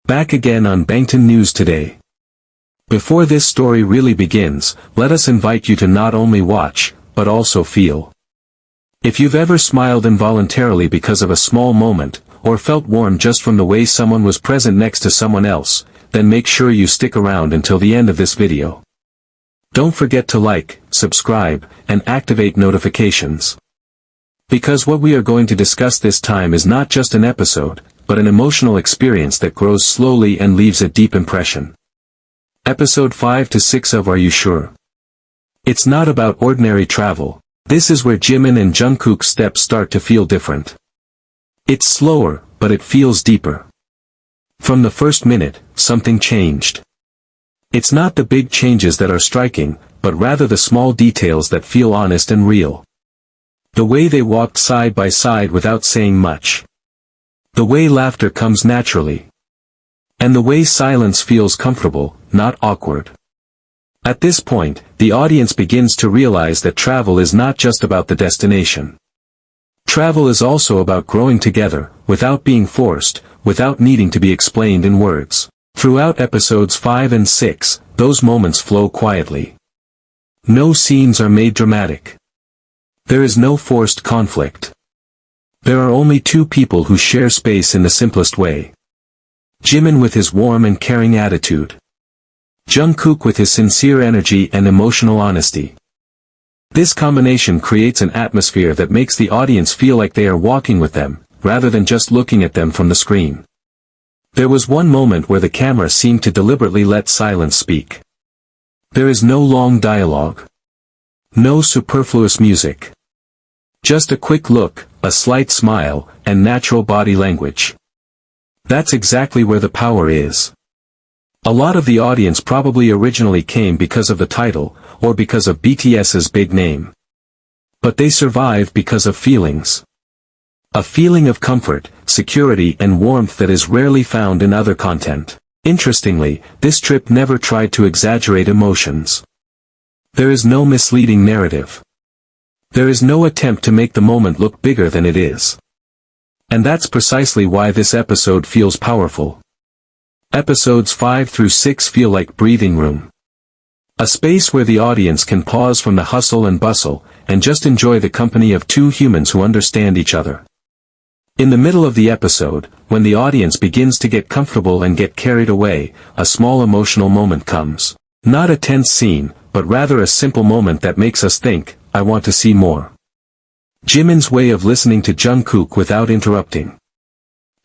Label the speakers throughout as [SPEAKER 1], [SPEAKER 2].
[SPEAKER 1] Back again on Bangtan News today. Before this story really begins, let us invite you to not only watch, but also feel. If you've ever smiled involuntarily because of a small moment, or felt warm just from the way someone was present next to someone else, then make sure you stick around until the end of this video. Don't forget to like, subscribe, and activate notifications. Because what we are going to discuss this time is not just an episode, but an emotional experience that grows slowly and leaves a deep impression. Episode 5 to 6 of Are You Sure? It's not about ordinary travel. This is where Jimin and Jungkook's steps start to feel different. It's slower, but it feels deeper. From the first minute, something changed. It's not the big changes that are striking, but rather the small details that feel honest and real. The way they walked side by side without saying much. The way laughter comes naturally. And the way silence feels comfortable, not awkward. At this point, the audience begins to realize that travel is not just about the destination. Travel is also about growing together, without being forced, without needing to be explained in words. Throughout episodes 5 and 6, those moments flow quietly. No scenes are made dramatic. There is no forced conflict. There are only two people who share space in the simplest way. Jimin with his warm and caring attitude. Jungkook with his sincere energy and emotional honesty. This combination creates an atmosphere that makes the audience feel like they are walking with them, rather than just looking at them from the screen. There was one moment where the camera seemed to deliberately let silence speak. There is no long dialogue. No superfluous music. Just a quick look, a slight smile, and natural body language. That's exactly where the power is. A lot of the audience probably originally came because of the title, or because of BTS's big name. But they survive because of feelings. A feeling of comfort, security and warmth that is rarely found in other content. Interestingly, this trip never tried to exaggerate emotions. There is no misleading narrative. There is no attempt to make the moment look bigger than it is. And that's precisely why this episode feels powerful. Episodes 5 through 6 feel like breathing room. A space where the audience can pause from the hustle and bustle, and just enjoy the company of two humans who understand each other. In the middle of the episode, when the audience begins to get comfortable and get carried away, a small emotional moment comes. Not a tense scene, but rather a simple moment that makes us think, I want to see more. Jimin's way of listening to Jungkook without interrupting.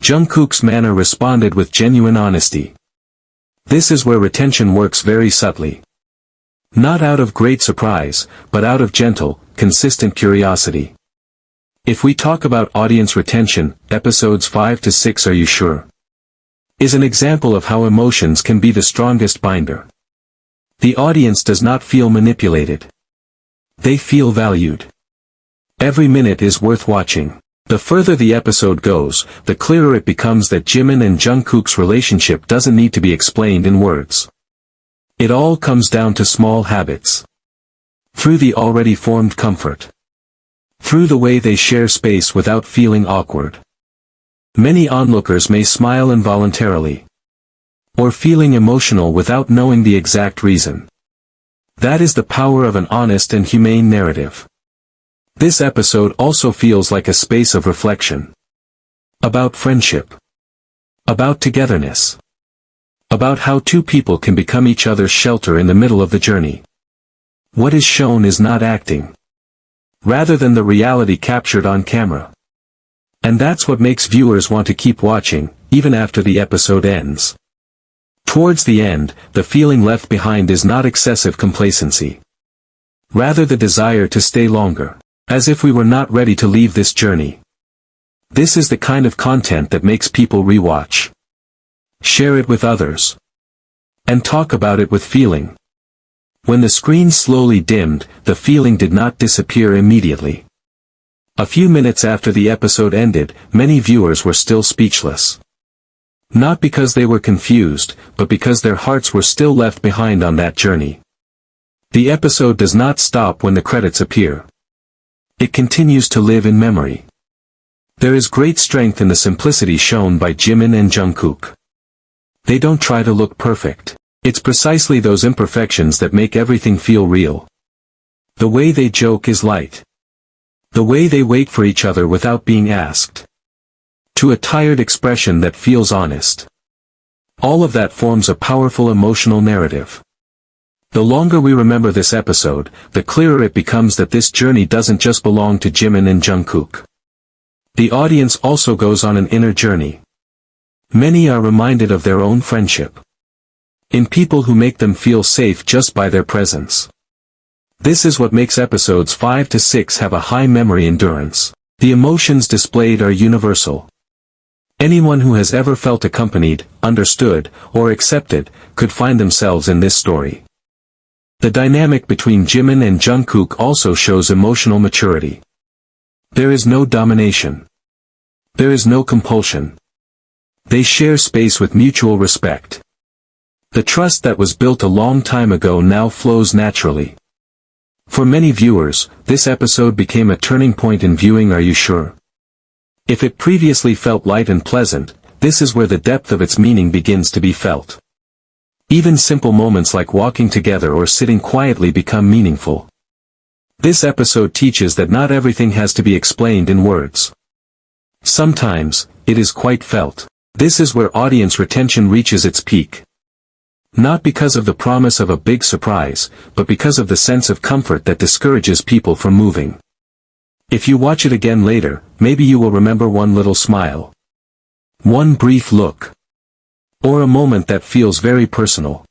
[SPEAKER 1] Jungkook's manner responded with genuine honesty. This is where retention works very subtly. Not out of great surprise, but out of gentle, consistent curiosity. If we talk about audience retention, episodes 5 to 6 Are You Sure? Is an example of how emotions can be the strongest binder. The audience does not feel manipulated. They feel valued. Every minute is worth watching. The further the episode goes, the clearer it becomes that Jimin and Jungkook's relationship doesn't need to be explained in words. It all comes down to small habits. Through the already formed comfort. Through the way they share space without feeling awkward. Many onlookers may smile involuntarily. Or feeling emotional without knowing the exact reason. That is the power of an honest and humane narrative. This episode also feels like a space of reflection. About friendship. About togetherness. About how two people can become each other's shelter in the middle of the journey. What is shown is not acting. Rather than the reality captured on camera. And that's what makes viewers want to keep watching, even after the episode ends. Towards the end, the feeling left behind is not excessive complacency. Rather the desire to stay longer. As if we were not ready to leave this journey. This is the kind of content that makes people rewatch. Share it with others. And talk about it with feeling. When the screen slowly dimmed, the feeling did not disappear immediately. A few minutes after the episode ended, many viewers were still speechless. Not because they were confused, but because their hearts were still left behind on that journey. The episode does not stop when the credits appear. It continues to live in memory. There is great strength in the simplicity shown by Jimin and Jungkook. They don't try to look perfect. It's precisely those imperfections that make everything feel real. The way they joke is light. The way they wait for each other without being asked. To a tired expression that feels honest. All of that forms a powerful emotional narrative. The longer we remember this episode, the clearer it becomes that this journey doesn't just belong to Jimin and Jungkook. The audience also goes on an inner journey. Many are reminded of their own friendship. In people who make them feel safe just by their presence. This is what makes episodes 5 to 6 have a high memory endurance. The emotions displayed are universal. Anyone who has ever felt accompanied, understood, or accepted, could find themselves in this story. The dynamic between Jimin and Jungkook also shows emotional maturity. There is no domination. There is no compulsion. They share space with mutual respect. The trust that was built a long time ago now flows naturally. For many viewers, this episode became a turning point in viewing Are You Sure? If it previously felt light and pleasant, this is where the depth of its meaning begins to be felt. Even simple moments like walking together or sitting quietly become meaningful. This episode teaches that not everything has to be explained in words. Sometimes, it is quite felt. This is where audience retention reaches its peak. Not because of the promise of a big surprise, but because of the sense of comfort that discourages people from moving. If you watch it again later, maybe you will remember one little smile. One brief look. Or a moment that feels very personal.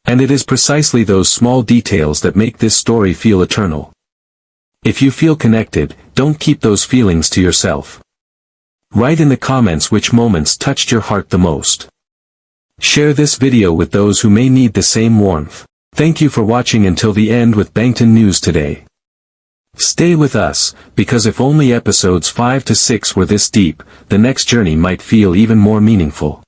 [SPEAKER 1] And it is precisely those small details that make this story feel eternal. If you feel connected, don't keep those feelings to yourself. Write in the comments which moments touched your heart the most. Share this video with those who may need the same warmth. Thank you for watching until the end with Bangtan News today. Stay with us, because if only episodes 5 to 6 were this deep, the next journey might feel even more meaningful.